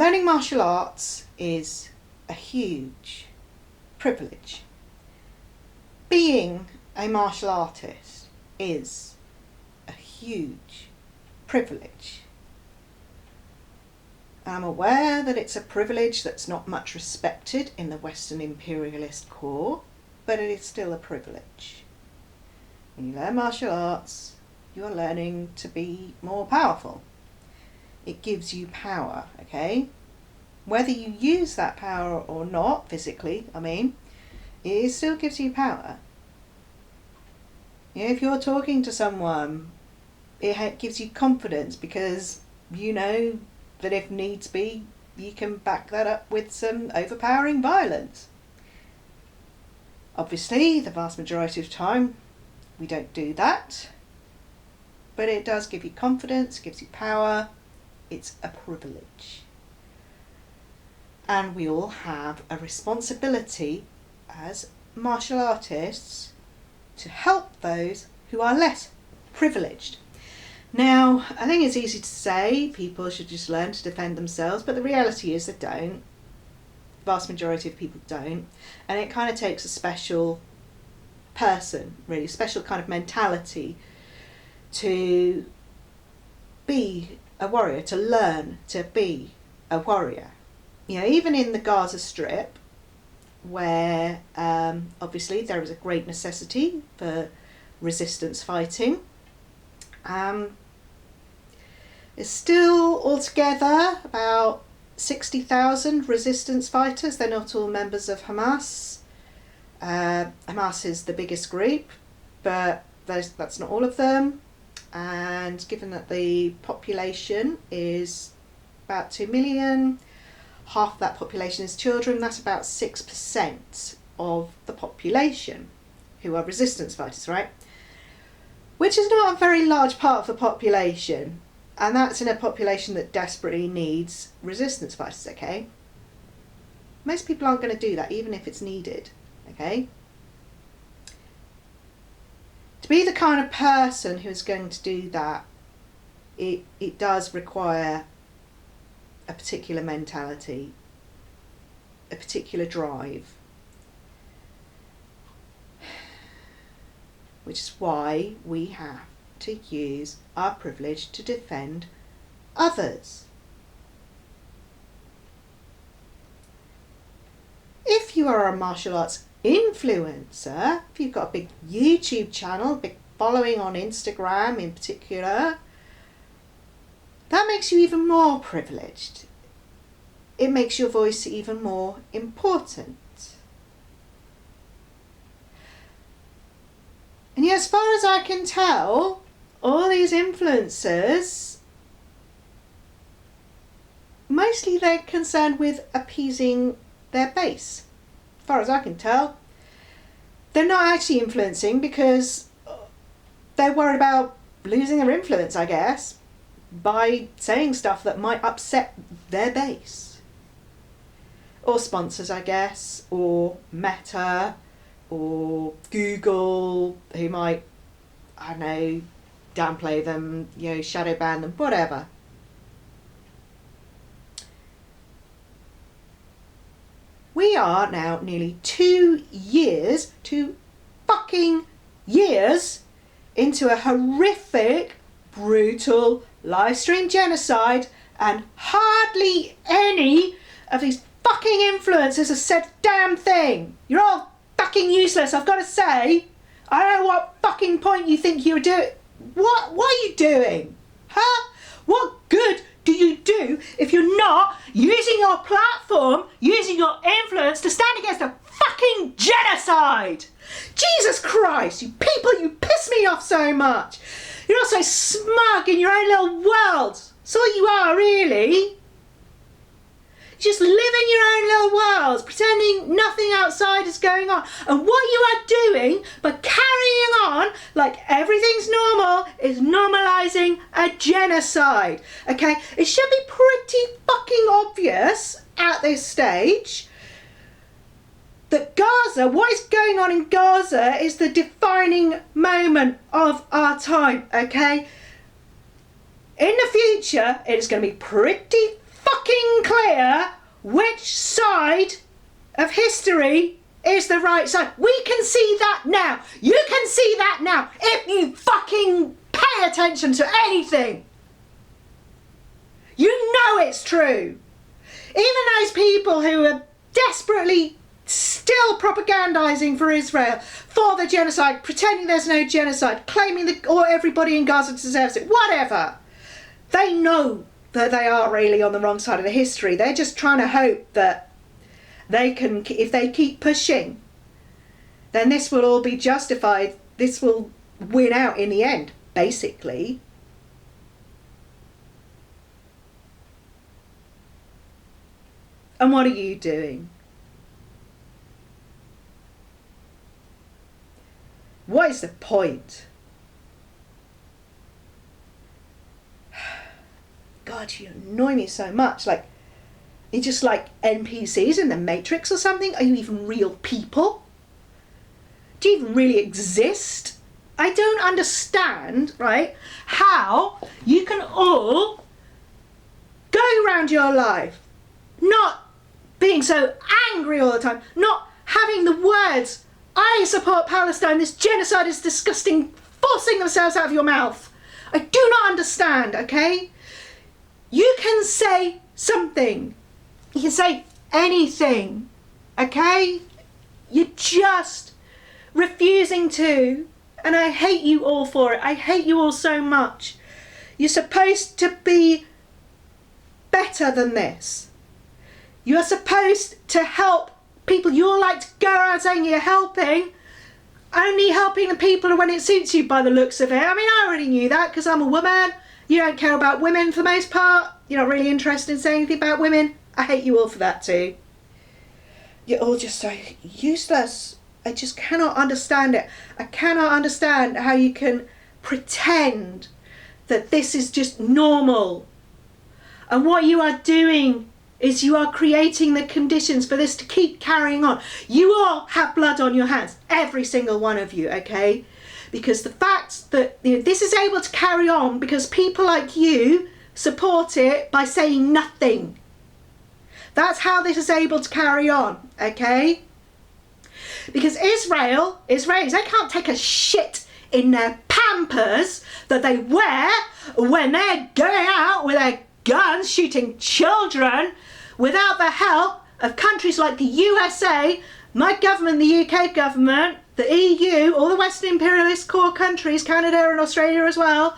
Learning martial arts is a huge privilege. Being a martial artist is a huge privilege. I'm aware that it's a privilege that's not much respected in the Western imperialist core, but it is still a privilege. When you learn martial arts, you are learning to be more powerful. It gives you power, okay? Whether you use that power or not, physically, it still gives you power. If you're talking to someone, it gives you confidence because you know that if needs be, you can back that up with some overpowering violence. Obviously, the vast majority of the time, we don't do that. But it does give you confidence, gives you power. It's a privilege. And we all have a responsibility as martial artists to help those who are less privileged. Now, I think it's easy to say people should just learn to defend themselves, but the reality is they don't. The vast majority of people don't. And it kind of takes a special person, really, a special kind of mentality to be a warrior, to learn to be a warrior. Even in the Gaza Strip, where obviously there is a great necessity for resistance fighting, there's still altogether about 60,000 resistance fighters. They're not all members of Hamas. Hamas is the biggest group, but that's not all of them. And given that the population is about 2 million, half of that population is children, that's about 6% of the population who are resistance fighters, right? Which is not a very large part of the population, and that's in a population that desperately needs resistance fighters, okay? Most people aren't going to do that, even if it's needed, okay? To be the kind of person who's going to do that, it does require a particular mentality, a particular drive. Which is why we have to use our privilege to defend others. If you are a martial arts influencer, if you've got a big YouTube channel, big following on Instagram in particular, that makes you even more privileged. It makes your voice even more important. And yet, as far as I can tell, all these influencers, mostly they're concerned with appeasing their base. As far as I can tell, they're not actually influencing because they're worried about losing their influence, I guess, by saying stuff that might upset their base. Or sponsors, I guess, or Meta, or Google, who might, I don't know, downplay them, shadow ban them, whatever. We are now nearly 2 fucking years, into a horrific, brutal live stream genocide, and hardly any of these fucking influencers have said a damn thing. You're all fucking useless, I've got to say. I don't know what fucking point you think you're doing. What are you doing? Huh? What good do you do if you're not using your platform, using your influence to stand against a fucking genocide? Jesus Christ, you people, you piss me off so much. You're all so smug in your own little world. That's all you are, really. You just live in your own little worlds, pretending nothing outside is going on. And what you are doing by carrying on like everything's normal is normalising a genocide. Okay? It should be pretty fucking obvious at this stage that Gaza, what is going on in Gaza, is the defining moment of our time, okay? In the future, it is going to be pretty fucking clear which side of history is the right side. We can see that now. You can see that now if you fucking pay attention to anything. You know it's true. Even those people who are desperately still propagandizing for Israel, for the genocide, pretending there's no genocide, claiming that or everybody in Gaza deserves it, whatever. They know that they are really on the wrong side of the history. They're just trying to hope that they can, if they keep pushing, then this will all be justified. This will win out in the end, basically. And what are you doing? What is the point? God, you annoy me so much. Like, you're just like NPCs in the Matrix or something? Are you even real people? Do you even really exist? I don't understand, right, how you can all go around your life not being so angry all the time, not having the words, I support Palestine, this genocide is disgusting, forcing themselves out of your mouth. I do not understand, okay? You can say something. You can say anything, okay? You're just refusing to, and I hate you all for it. I hate you all so much. You're supposed to be better than this. You're supposed to help people. You're like to go around saying you're helping, only helping the people when it suits you by the looks of it. I mean, I already knew that because I'm a woman. You don't care about women for the most part. You're not really interested in saying anything about women. I hate you all for that too. You're all just so useless. I just cannot understand it. I cannot understand how you can pretend that this is just normal. And what you are doing is you are creating the conditions for this to keep carrying on. You all have blood on your hands, every single one of you, okay? Because the fact that this is able to carry on because people like you support it by saying nothing. That's how this is able to carry on, okay? Because Israelis, they can't take a shit in their Pampers that they wear when they're going out with their guns shooting children without the help of countries like the USA, my government, the UK government, the EU, all the Western imperialist core countries, Canada and Australia as well.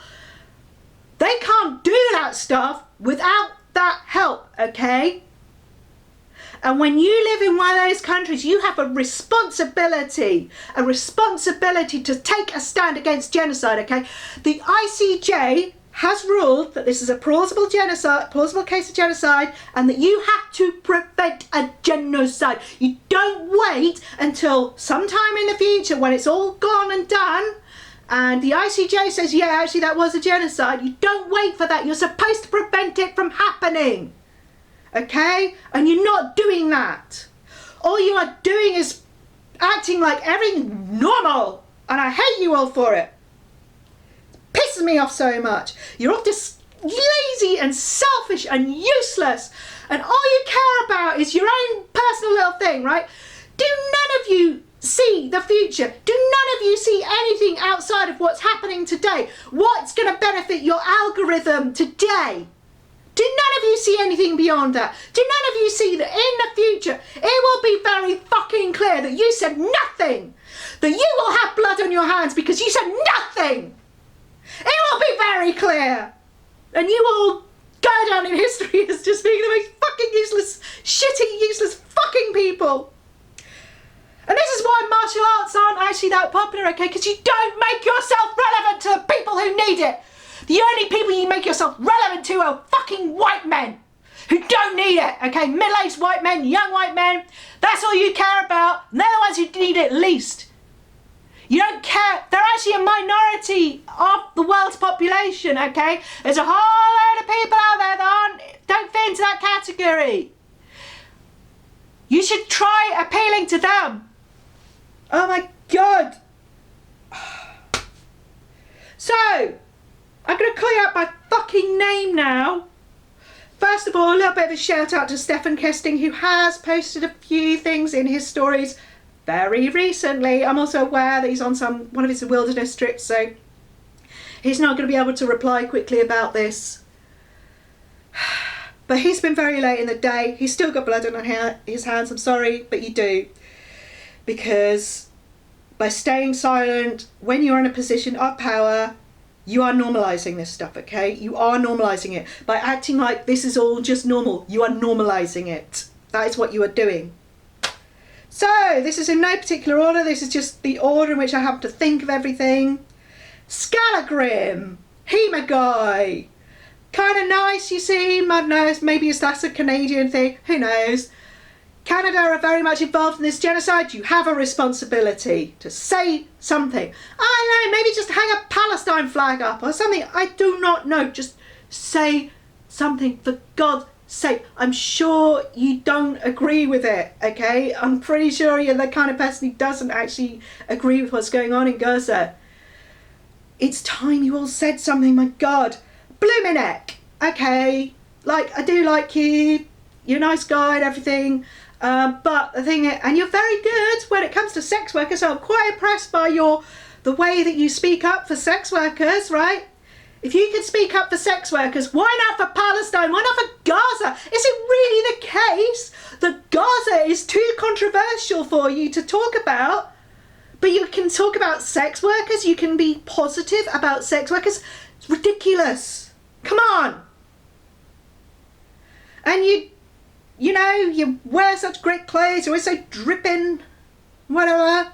They can't do that stuff without that help, okay? And when you live in one of those countries, you have a responsibility to take a stand against genocide, okay? The ICJ has ruled that this is a plausible case of genocide, and that you have to prevent a genocide. You don't wait until sometime in the future when it's all gone and done, and the ICJ says, yeah, actually that was a genocide. You don't wait for that. You're supposed to prevent it from happening. Okay? And you're not doing that. All you are doing is acting like everything's normal. And I hate you all for it. It pisses me off so much. You're all just lazy and selfish and useless. And all you care about is your own personal little thing, right? Do none of you see the future? Do none of you see anything outside of what's happening today? What's going to benefit your algorithm today? Do none of you see anything beyond that? Do none of you see that in the future it will be very fucking clear that you said nothing? That you will have blood on your hands because you said nothing? It will be very clear. And you will go down in history as just being the most fucking useless, shitty, useless fucking people. And this is why martial arts aren't actually that popular, okay? Because you don't make yourself relevant to the people who need it. The only people you make yourself relevant to are fucking white men who don't need it, okay? Middle-aged white men, young white men, that's all you care about, and they're the ones who need it least. You don't care. They're actually a minority of the world's population, okay? There's a whole load of people out there that don't fit into that category. You should try appealing to them. Oh my God. So, I'm going to call you out by fucking name now. First of all, a little bit bit of a shout out to Stefan Kesting, who has posted a few things in his stories very recently. I'm also aware that he's on one of his wilderness trips, so he's not going to be able to reply quickly about this. But he's been very late in the day. He's still got blood on his hands. I'm sorry, but you do. Because by staying silent when you're in a position of power, you are normalising this stuff, okay? You are normalising it. By acting like this is all just normal, you are normalising it. That is what you are doing. So, this is in no particular order. This is just the order in which I have to think of everything. Scalagrim. Hemagai. Kind of nice, you see. I don't know, maybe that's a Canadian thing. Who knows? Canada are very much involved in this genocide. You have a responsibility to say something. I don't know, maybe just hang a Palestine flag up or something. I do not know. Just say something, for God's sake. I'm sure you don't agree with it, okay? I'm pretty sure you're the kind of person who doesn't actually agree with what's going on in Gaza. It's time you all said something, my God. Blumenek, okay, like, I do like you, you're a nice guy and everything, but the thing is, and you're very good when it comes to sex workers, so I'm quite impressed by the way that you speak up for sex workers, right? If you can speak up for sex workers, why not for Palestine? Why not for Gaza? Is it really the case that Gaza is too controversial for you to talk about? But you can talk about sex workers, you can be positive about sex workers. It's ridiculous. Come on. And you know, you wear such great clothes, you're always so dripping, whatever.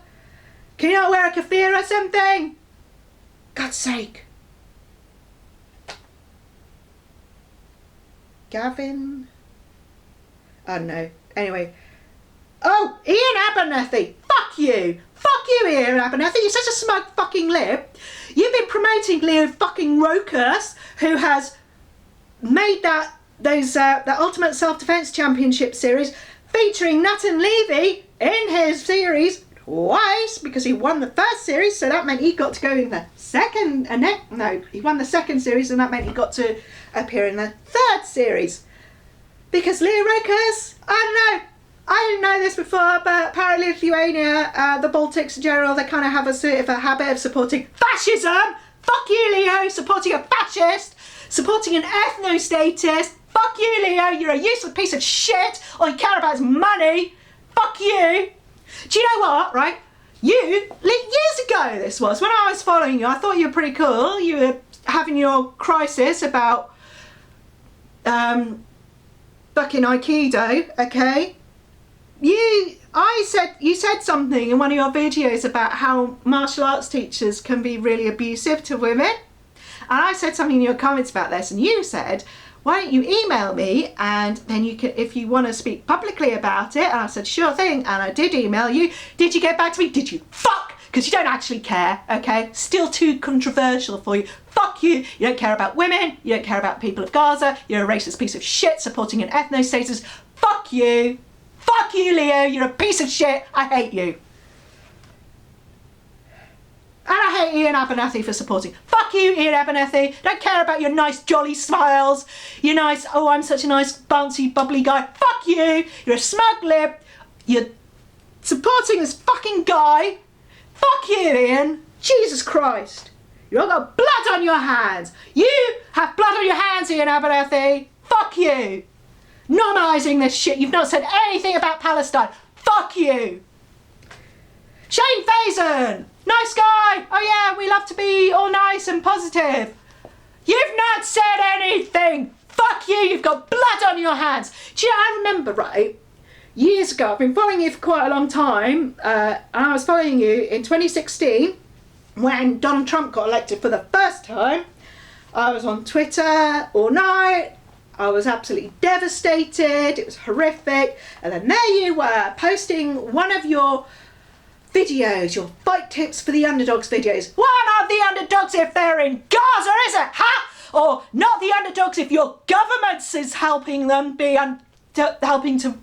Can you not wear a keffiyeh or something? God's sake. Gavin? I don't know. Anyway. Oh, Ian Abernethy. Fuck you. Fuck you, Ian Abernethy. You're such a smug fucking lip. You've been promoting Leo fucking Rokas, who has made that Ultimate Self-Defense Championship series featuring Nathan Levy in his series twice, because he won the first series, so that meant he got to go in the second, he won the second series, and that meant he got to appear in the third series. Because Leo Rokas, I didn't know this before, but apparently Lithuania, the Baltics in general, they kind of have a sort of a habit of supporting fascism. Fuck you, Leo, supporting a fascist, supporting an ethno-statist. Fuck you, Leo, you're a useless piece of shit. All you care about is money. Fuck you. Do you know what, right? Years ago this was, when I was following you, I thought you were pretty cool. You were having your crisis about fucking Aikido, okay? You said something in one of your videos about how martial arts teachers can be really abusive to women, and I said something in your comments about this, and you said, why don't you email me, and then you can, if you want to speak publicly about it. And I said, sure thing, and I did email you. Did you get back to me? Did you? Fuck! Because you don't actually care, okay? Still too controversial for you. Fuck you. You don't care about women. You don't care about people of Gaza. You're a racist piece of shit supporting an ethno-statist. Fuck you. Fuck you, Leo. You're a piece of shit. I hate you. And I hate Ian Abernethy for supporting. Fuck you, Ian Abernethy. Don't care about your nice jolly smiles. Your nice, oh, I'm such a nice bouncy bubbly guy. Fuck you. You're a smug lip. You're supporting this fucking guy. Fuck you, Ian. Jesus Christ. You've all got blood on your hands. You have blood on your hands, Ian Abernethy. Fuck you. Normalising this shit. You've not said anything about Palestine. Fuck you. Shane Faison. Nice guy. Oh yeah, we love to be all nice and positive. You've not said anything. Fuck you. You've got blood on your hands. Do you know, I remember, right, years ago, I've been following you for quite a long time, and I was following you in 2016 when Donald Trump got elected for the first time. I was on Twitter all night. I was absolutely devastated. It was horrific. And then there you were, posting one of your videos, your fight tips for the underdogs videos. Why not the underdogs if they're in Gaza, is it? Huh? Or not the underdogs if your government is helping them helping to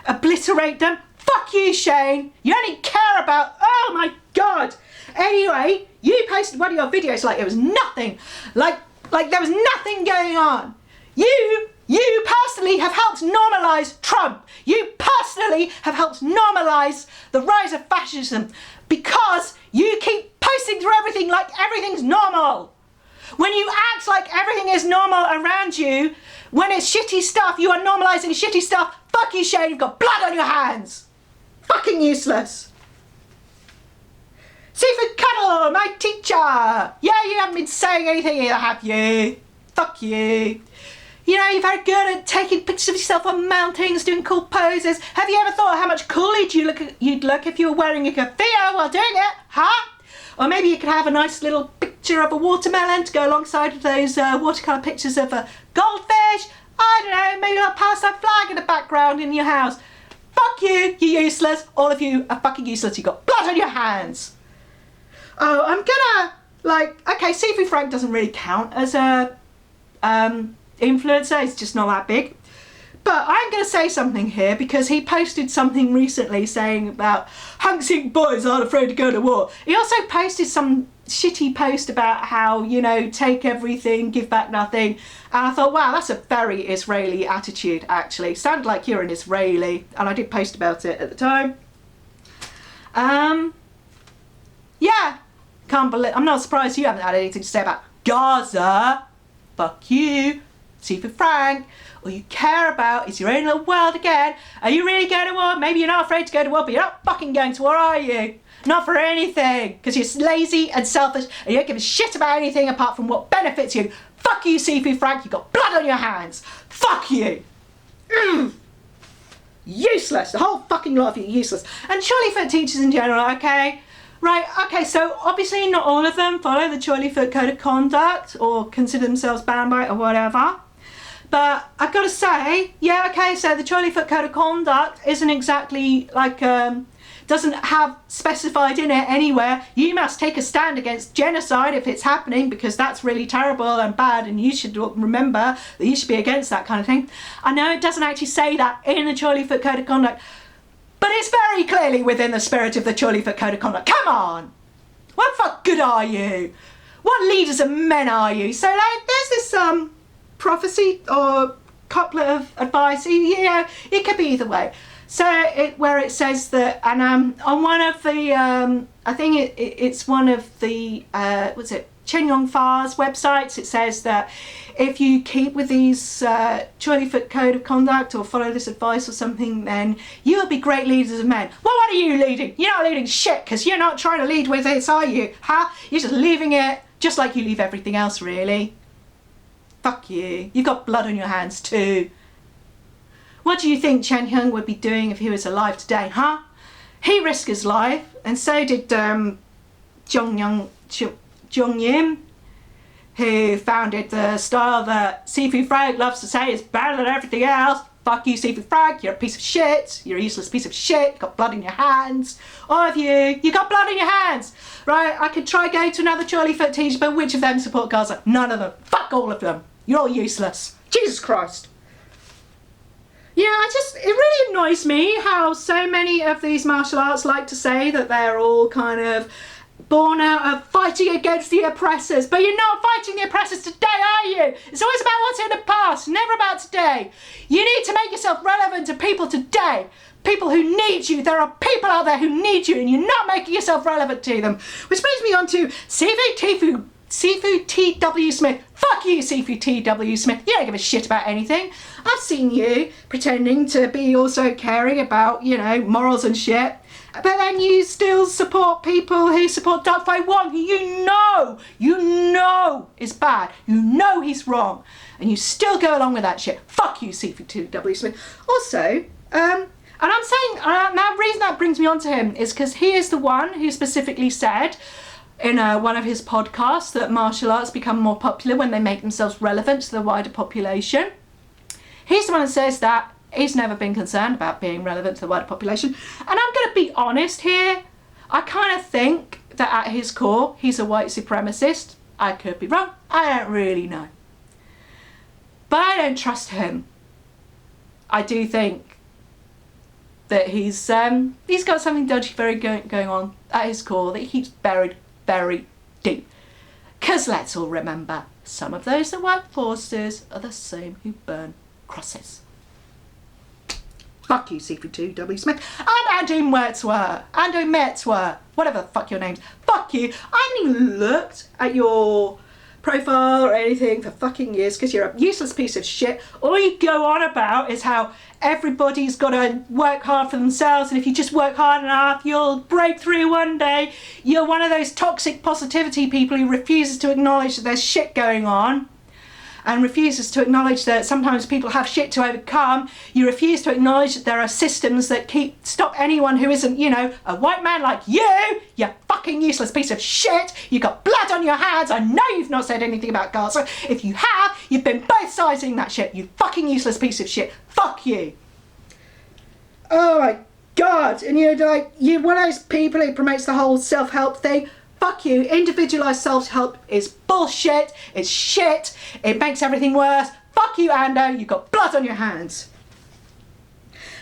obliterate them. Fuck you, Shane. You only care about, oh my God. Anyway, you posted one of your videos like it was nothing. Like there was nothing going on. You You personally have helped normalise Trump. You personally have helped normalise the rise of fascism because you keep posting through everything like everything's normal. When you act like everything is normal around you, when it's shitty stuff, you are normalising shitty stuff. Fuck you, Shane, you've got blood on your hands. Fucking useless. Seafood Cuddle, my teacher. Yeah, you haven't been saying anything either, have you? Fuck you. You know, you're very good at taking pictures of yourself on mountains, doing cool poses. Have you ever thought how much cooler you'd look if you were wearing a keffiyeh while doing it, huh? Or maybe you could have a nice little picture of a watermelon to go alongside of those watercolour pictures of a goldfish. I don't know, maybe a Palestine flag in the background in your house. Fuck you, you're useless. All of you are fucking useless. You've got blood on your hands. Oh, I'm gonna, okay, Seafood Frank doesn't really count as a influencer. It's just not that big. But I'm going to say something here because he posted something recently saying about hunksing boys aren't afraid to go to war. He also posted some shitty post about how, you know, take everything, give back nothing. And I thought, wow, that's a very Israeli attitude, actually. Sounded like you're an Israeli. And I did post about it at the time. Yeah, can't believe, I'm not surprised you haven't had anything to say about Gaza. Fuck you, Seafood Frank. All you care about is your own little world again. Are you really going to war? Maybe you're not afraid to go to war, but you're not fucking going to war, are you? Not for anything, because you're lazy and selfish and you don't give a shit about anything apart from what benefits you. Fuck you, Seafood Frank, you've got blood on your hands. Fuck you. Useless, the whole fucking lot of you, useless. And Choy Lee Fut teachers in general, okay? Right, okay, so obviously not all of them follow the Choy Lee Fut code of conduct or consider themselves bound by it or whatever. But I've got to say, yeah, okay, so the Choy Lee Fut code of conduct isn't exactly like, doesn't have specified in it anywhere, you must take a stand against genocide if it's happening because that's really terrible and bad and you should remember that you should be against that kind of thing. I know it doesn't actually say that in the Choy Lee Fut code of conduct, but it's very clearly within the spirit of the Choy Lee Fut code of conduct. Come on! What fuck good are you? What leaders of men are you? So like, there's this prophecy or couplet of advice, you know, it could be either way. So where it says that, and on one of the, I think it's one of the, what's it, Chen Yongfa's websites, it says that if you keep with these Choy Lee Fut code of conduct or follow this advice or something, then you will be great leaders of men. Well, what are you leading? You're not leading shit because you're not trying to lead with this, are you? Huh? You're just leaving it just like you leave everything else, really. Fuck you. You've got blood on your hands too. What do you think Chen Hyung would be doing if he was alive today, huh? He risked his life, and so did Jong Yim, who founded the style that Seafood Frank loves to say is better than everything else. Fuck you, Seafood Frank, you're a piece of shit. You're a useless piece of shit. You've got blood in your hands. All of you got blood in your hands. Right, I could try going to another Choy Lee Fut teacher, but which of them support Gaza? None of them. Fuck all of them. You're all useless. Jesus Christ. Yeah, it really annoys me how so many of these martial arts like to say that they're all kind of born out of fighting against the oppressors, but you're not fighting the oppressors today, are you? It's always about what's in the past, never about today. You need to make yourself relevant to people today. People who need you. There are people out there who need you and you're not making yourself relevant to them. Which brings me on to Seafood T.W. Smith. Fuck you, Seafood T.W. Smith. You don't give a shit about anything. I've seen you pretending to be also caring about, you know, morals and shit. But then you still support people who support Dark Fight One, who you know is bad. You know he's wrong. And you still go along with that shit. Fuck you, Seafood T.W. Smith. Also, and I'm saying, now the reason that brings me on to him is because he is the one who specifically said in one of his podcasts that martial arts become more popular when they make themselves relevant to the wider population. He's the one that says that he's never been concerned about being relevant to the wider population. And I'm going to be honest here. I kind of think that at his core, he's a white supremacist. I could be wrong. I don't really know. But I don't trust him. I do think that he's got something dodgy going on at his core that he keeps buried very deep. Because let's all remember, some of those that work forces are the same who burn crosses. Fuck you, CV2W Smith. And Andrew Metzwer, whatever the fuck your name's. Fuck you. I haven't even looked at your profile or anything for fucking years because you're a useless piece of shit. All you go on about is how everybody's got to work hard for themselves, and if you just work hard enough, you'll break through one day. You're one of those toxic positivity people who refuses to acknowledge that there's shit going on, and refuses to acknowledge that sometimes people have shit to overcome. You refuse to acknowledge that there are systems that stop anyone who isn't, you know, a white man like you fucking useless piece of shit. You got blood on your hands. I know you've not said anything about GAZA. If you have, you've been both sides in that shit. You fucking useless piece of shit. Fuck you. Oh my God. And you're like, you're one of those people who promotes the whole self-help thing. Fuck you. Individualised self-help is bullshit. It's shit. It makes everything worse. Fuck you, Ando. You've got blood on your hands.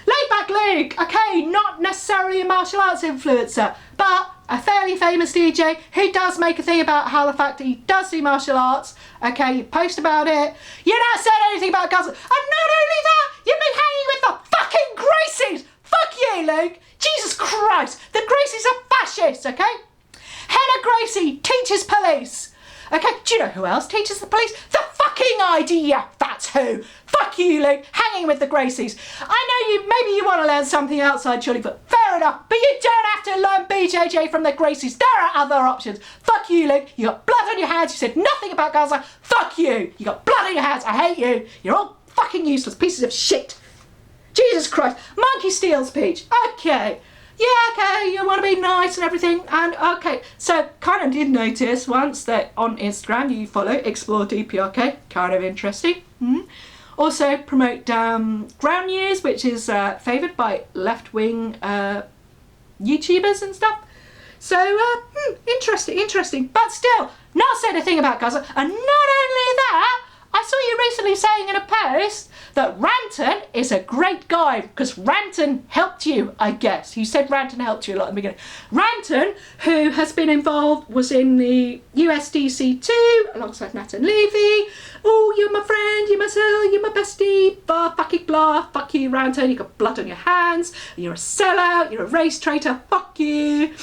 Laid Back Luke. Okay, not necessarily a martial arts influencer, but a fairly famous DJ who does make a thing about how the fact that he does do martial arts. Okay, you post about it. You're not saying anything about GAZA. And not only that, you've been hanging with the fucking Gracies. Fuck you, Luke. Jesus Christ. The Gracies are fascists, okay? Hannah Gracie teaches police. Okay, do you know who else teaches the police? The fucking idea. That's who. Fuck you, Luke. Hanging with the Gracies. I know maybe you want to learn something outside Choy Lee Fut. Fair enough. But you don't have to learn BJJ from the Gracies. There are other options. Fuck you, Luke. You got blood on your hands. You said nothing about GAZA. Fuck you. You got blood on your hands. I hate you. You're all fucking useless pieces of shit. Jesus Christ. Monkey steals peach. Okay. Yeah, okay, you want to be nice and everything, and okay, so kind of did notice once that on Instagram you follow Explore DPRK, kind of interesting. Also promote Ground News, which is favoured by left-wing YouTubers and stuff. So, interesting, but still, not said a thing about GAZA, and not only that, I saw you recently saying in a post that Ranton is a great guy because Ranton helped you, I guess. You said Ranton helped you a lot in the beginning. Ranton, who has been involved, was in the USDC2 alongside Nat and Levy. Oh, you're my friend, you're my soul, you're my bestie, blah, fucking blah, fuck you, Ranton, you got blood on your hands, you're a sellout, you're a race traitor, fuck you.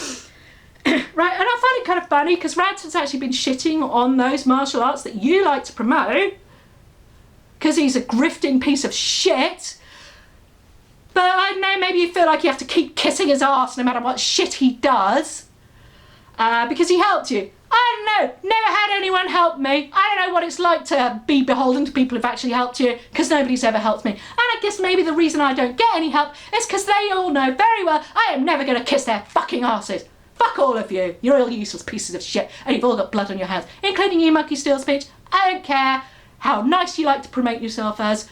Right, and I find it kind of funny because Ranton's actually been shitting on those martial arts that you like to promote because he's a grifting piece of shit. But I don't know, maybe you feel like you have to keep kissing his ass no matter what shit he does because he helped you. I don't know, never had anyone help me. I don't know what it's like to be beholden to people who've actually helped you because nobody's ever helped me. And I guess maybe the reason I don't get any help is because they all know very well I am never going to kiss their fucking asses. Fuck all of you. You're all useless pieces of shit and you've all got blood on your hands, including you, Monkey Steals Peach. I don't care how nice you like to promote yourself as.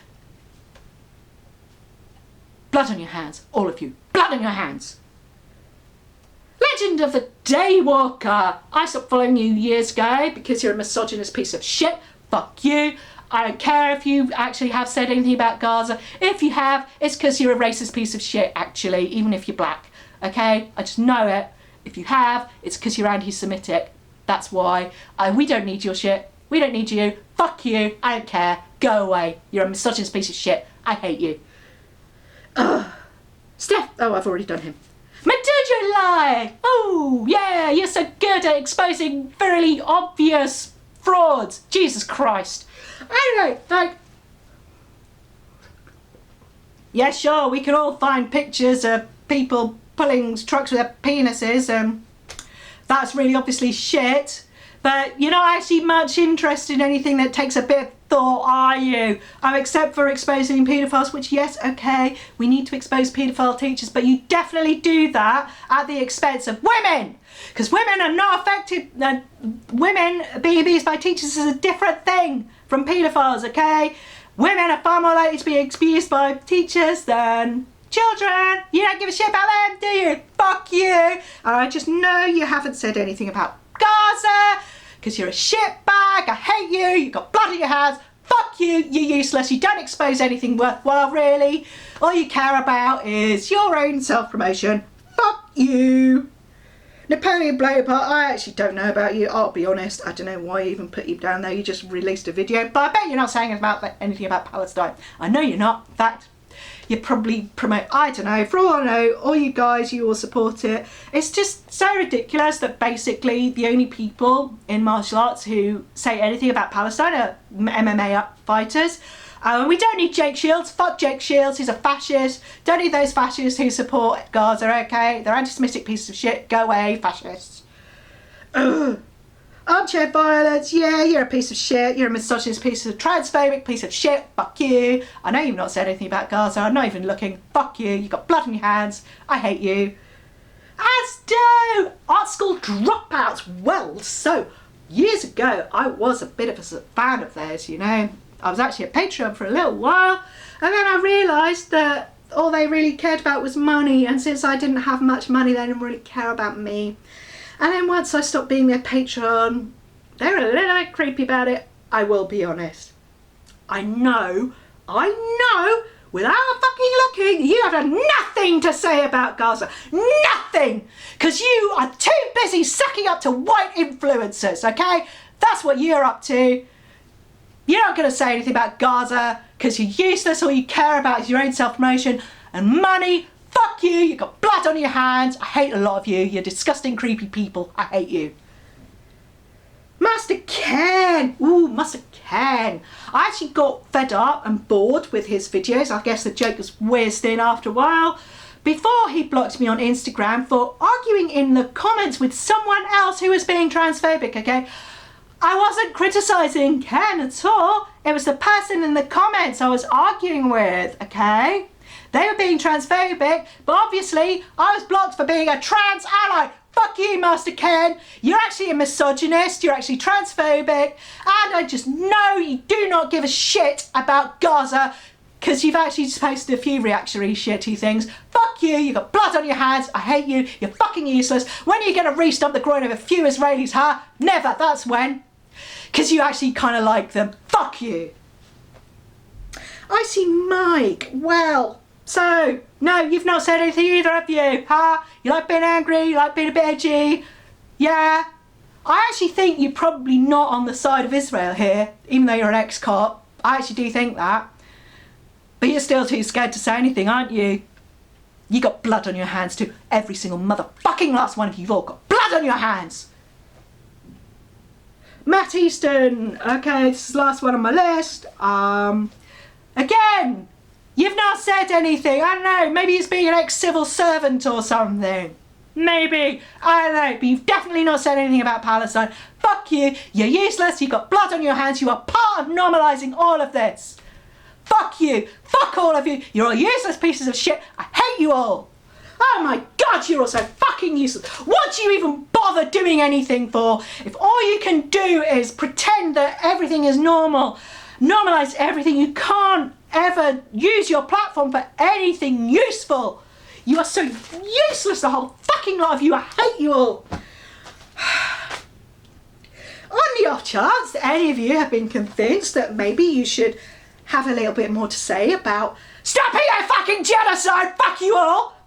Blood on your hands, all of you. Blood on your hands. Legend of the Daywalker. I stopped following you years ago because you're a misogynist piece of shit. Fuck you. I don't care if you actually have said anything about GAZA. If you have, it's because you're a racist piece of shit, actually, even if you're black. Okay? I just know it. If you have, it's because you're anti-Semitic. That's why. We don't need your shit. We don't need you. Fuck you. I don't care. Go away. You're a misogynist piece of shit. I hate you. Steph. Oh, I've already done him. Meduja Lie. Oh, yeah. You're so good at exposing fairly obvious frauds. Jesus Christ. I don't know. Like, yeah, sure. We can all find pictures of people pulling trucks with their penises. That's really obviously shit. But you're not actually much interested in anything that takes a bit of thought, are you? Except for exposing paedophiles, which, yes, okay, we need to expose paedophile teachers, but you definitely do that at the expense of women. Because women are not affected. Women being abused by teachers is a different thing from paedophiles, okay? Women are far more likely to be abused by teachers than children. You don't give a shit about them, do you? Fuck you. I just know you haven't said anything about GAZA because you're a shitbag. I hate you. You've got blood in your hands. Fuck you. You're useless. You don't expose anything worthwhile, really. All you care about is your own self-promotion. Fuck you. Napoleon Bonaparte, I actually don't know about you. I'll be honest. I don't know why you even put you down there. You just released a video. But I bet you're not saying anything about Palestine. I know you're not. In fact, you probably promote, I don't know, for all I know, all you guys, you all support it. It's just so ridiculous that basically the only people in martial arts who say anything about Palestine are MMA fighters. We don't need Jake Shields. Fuck Jake Shields. He's a fascist. Don't need those fascists who support Gaza, okay? They're anti-Semitic pieces of shit. Go away, fascists. Ugh. Armchair violence. Yeah, you're a piece of shit. You're a misogynist piece of transphobic piece of shit. Fuck you. I know you've not said anything about Gaza. I'm not even looking. Fuck you. You've got blood on your hands. I hate you. As do art school dropouts. Well, so years ago, I was a bit of a fan of theirs, you know. I was actually a Patreon for a little while, and then I realised that all they really cared about was money, and since I didn't have much money, they didn't really care about me. And then once I stopped being their Patreon, they were a little bit creepy about it, I will be honest. I know, without fucking looking, you have nothing to say about Gaza. Nothing! Because you are too busy sucking up to white influencers, okay? That's what you're up to. You're not going to say anything about Gaza because you're useless. All you care about is your own self-promotion and money. Fuck you. You've got blood on your hands. I hate a lot of you. You're disgusting, creepy people. I hate you. Master Ken. Ooh, Master Ken. I actually got fed up and bored with his videos. I guess the joke was whizzed in after a while. Before he blocked me on Instagram for arguing in the comments with someone else who was being transphobic, okay? I wasn't criticising Ken at all. It was the person in the comments I was arguing with, okay? They were being transphobic, but obviously I was blocked for being a trans ally. Fuck you, Master Ken. You're actually a misogynist. You're actually transphobic. And I just know you do not give a shit about Gaza because you've actually just posted a few reactionary shitty things. Fuck you. You've got blood on your hands. I hate you. You're fucking useless. When are you going to re-stomp the groin of a few Israelis, huh? Never. That's when. Because you actually kind of like them. Fuck you. I see Mike. Well, so, no, you've not said anything either, have you? Huh? You like being angry? You like being a bit edgy? Yeah. I actually think you're probably not on the side of Israel here, even though you're an ex-cop. I actually do think that. But you're still too scared to say anything, aren't you? You got blood on your hands too. Every single motherfucking last one of you've all got blood on your hands. Matt Easton, okay, this is the last one on my list. Again, you've not said anything. I don't know, maybe it's being an ex-civil servant or something. Maybe, I don't know, but you've definitely not said anything about Palestine. Fuck you, you're useless, you've got blood on your hands, you are part of normalising all of this. Fuck you, fuck all of you, you're all useless pieces of shit, I hate you all. Oh my god, you're all so fucking useless. What do you even bother doing anything for? If all you can do is pretend that everything is normal, normalise everything, you can't ever use your platform for anything useful. You are so useless, the whole fucking lot of you. I hate you all. On the off chance that any of you have been convinced that maybe you should have a little bit more to say about stopping that fucking genocide, fuck you all.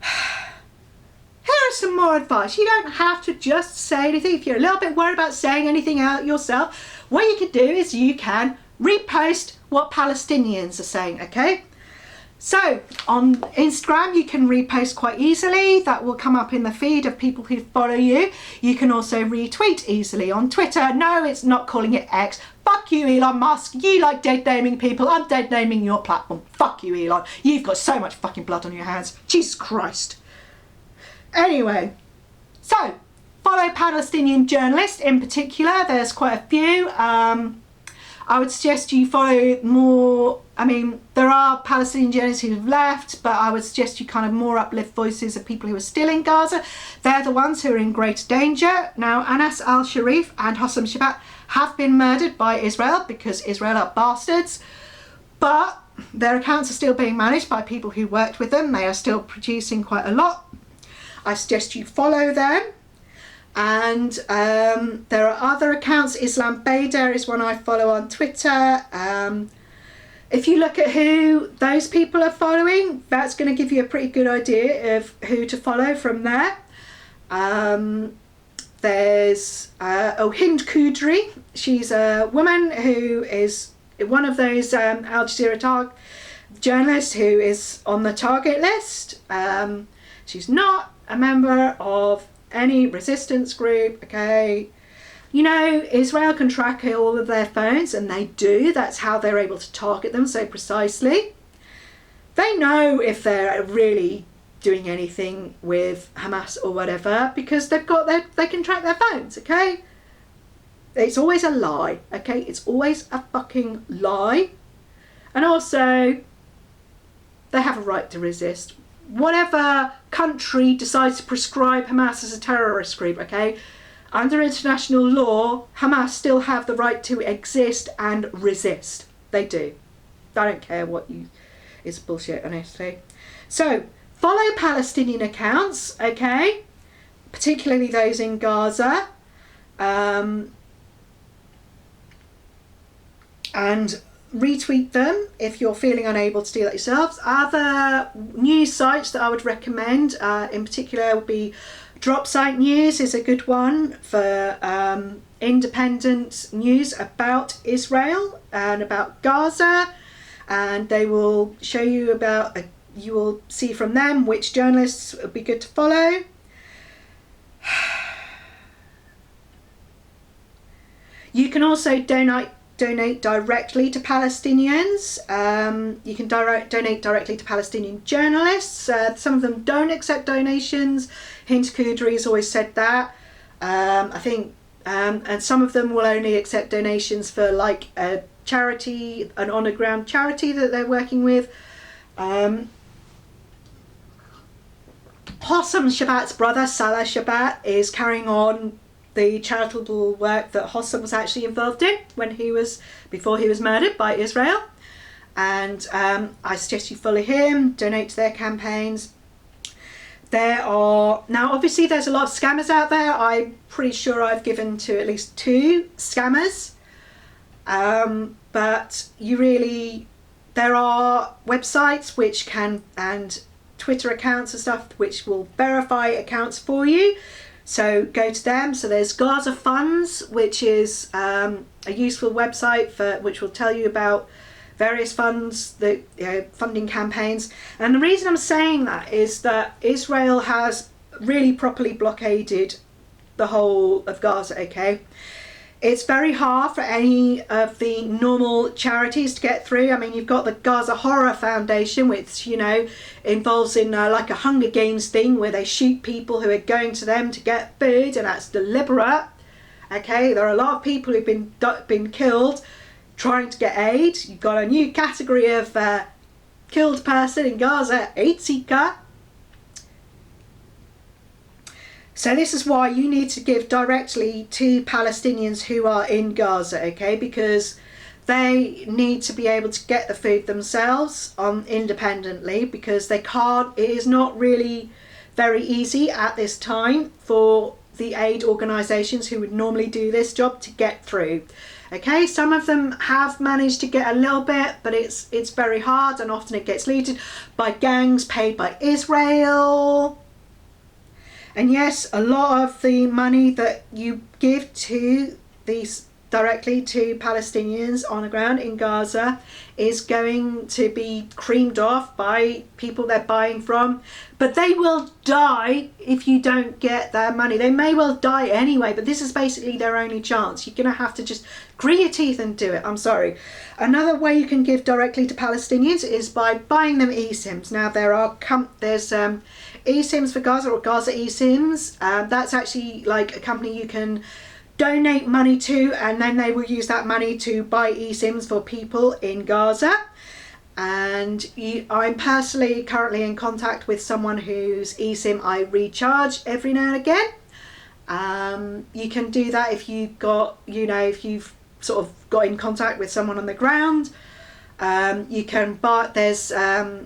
Here is some more advice. You don't have to just say anything. If you're a little bit worried about saying anything out yourself, what you can do is you can repost what Palestinians are saying, okay? So on Instagram you can repost quite easily. That will come up in the feed of people who follow you. You can also retweet easily. On Twitter, no, it's not calling it X. Fuck you, Elon Musk. You like dead naming people. I'm dead naming your platform. Fuck you, Elon. You've got so much fucking blood on your hands. Jesus Christ. Anyway, so follow Palestinian journalists in particular. There's quite a few. I would suggest you follow more. I mean, there are Palestinian journalists who have left, but I would suggest you kind of more uplift voices of people who are still in Gaza. They're the ones who are in greater danger. Now, Anas al-Sharif and Hossam Shabat have been murdered by Israel because Israel are bastards, but their accounts are still being managed by people who worked with them. They are still producing quite a lot. I suggest you follow them. And there are other accounts. Islam Bader is one I follow on Twitter. if you look at who those people are following, that's going to give you a pretty good idea of who to follow from there. There's Hind Kudri. She's a woman who is one of those Al Jazeera journalists who is on the target list. She's not a member of any resistance group, okay? You know, Israel can track all of their phones, and they do. That's how they're able to target them so precisely. They know if they're really doing anything with Hamas or whatever, because they can track their phones, okay? It's always a lie, okay? It's always a fucking lie. And also, they have a right to resist. Whatever country decides to prescribe Hamas as a terrorist group, okay? Under international law, Hamas still have the right to exist and resist. They do. I don't care what you... It's bullshit, honestly. So, follow Palestinian accounts, okay? Particularly those in Gaza. And retweet them if you're feeling unable to do that yourselves. Other news sites that I would recommend, in particular, would be Drop Site News is a good one for independent news about Israel and about Gaza, and they will show you about, you will see from them which journalists would be good to follow. You can also donate directly to Palestinians. You can donate directly to Palestinian journalists. Some of them don't accept donations. Hind Kudri has always said that. I think, and some of them will only accept donations for like a charity, an on the ground charity that they're working with. Hossam Shabbat's brother, Salah Shabbat, is carrying on the charitable work that Hossam was actually involved in before he was murdered by Israel. And I suggest you follow him, donate to their campaigns. Now obviously there's a lot of scammers out there. I'm pretty sure I've given to at least 2 scammers. But there are websites which can, and Twitter accounts and stuff, which will verify accounts for you. So go to them. So there's GAZA Funds, which is a useful website which will tell you about various funds, funding campaigns. And the reason I'm saying that is that Israel has really properly blockaded the whole of Gaza, okay? It's very hard for any of the normal charities to get through. I mean, you've got the Gaza Horror Foundation, which, involves in like a Hunger Games thing where they shoot people who are going to them to get food, and that's deliberate. Okay, there are a lot of people who've been killed trying to get aid. You've got a new category of killed person in Gaza, aid seeker. So this is why you need to give directly to Palestinians who are in Gaza, okay? Because they need to be able to get the food themselves independently, because they can't. It is not really very easy at this time for the aid organisations who would normally do this job to get through. Okay, some of them have managed to get a little bit, but it's very hard, and often it gets looted by gangs paid by Israel. And yes, a lot of the money that you give to these directly to Palestinians on the ground in Gaza is going to be creamed off by people they're buying from. But they will die if you don't get their money. They may well die anyway, but this is basically their only chance. You're going to have to just grit your teeth and do it. I'm sorry. Another way you can give directly to Palestinians is by buying them eSIMs. Now there's eSIMs for Gaza, or Gaza eSIMs. That's actually like a company you can donate money to, and then they will use that money to buy eSIMs for people in Gaza. And I'm personally currently in contact with someone whose eSIM I recharge every now and again. You can do that if you've sort of got in contact with someone on the ground. You can buy, there's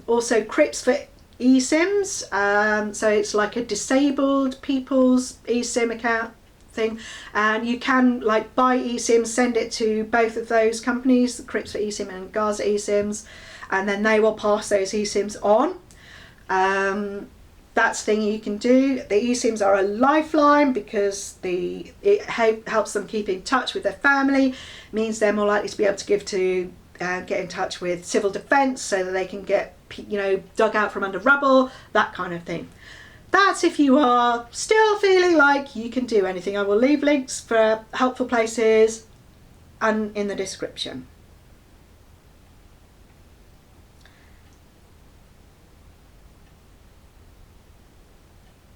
also Crips for eSIMs, so it's like a disabled people's eSIM account thing, and you can like buy eSIMs, send it to both of those companies, the Crips for eSIM and GAZA eSIMs, and then they will pass those eSIMs on. That's the thing you can do. The eSIMs are a lifeline because it helps them keep in touch with their family, means they're more likely to be able to get in touch with civil defence so that they can get, you know, dug out from under rubble, that kind of thing. That's if you are still feeling like you can do anything. I will leave links for helpful places and in the description.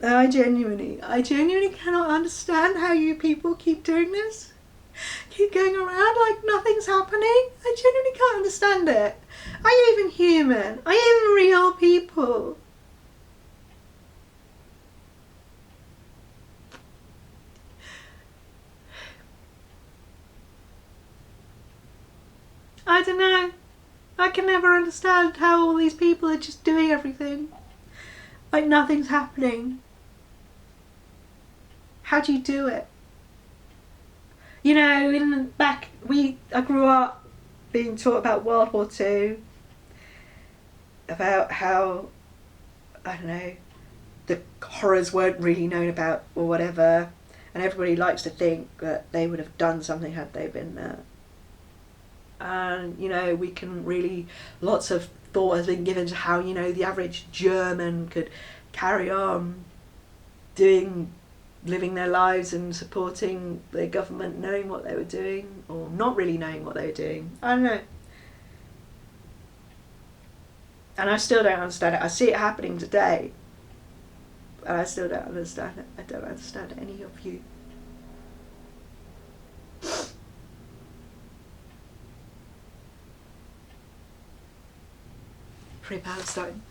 I genuinely cannot understand how you people keep doing this. Keep going around like nothing's happening. I genuinely can't understand it. Are you even human? Are you even real people? I don't know. I can never understand how all these people are just doing everything like nothing's happening. How do you do it? You know, I grew up being taught about World War II, about how, I don't know, the horrors weren't really known about or whatever, and everybody likes to think that they would have done something had they been there. And, you know, lots of thought has been given to how, you know, the average German could carry on living their lives and supporting their government, knowing what they were doing, or not really knowing what they were doing. I don't know. And I still don't understand it. I see it happening today, and I still don't understand it. I don't understand any of you. Free Palestine.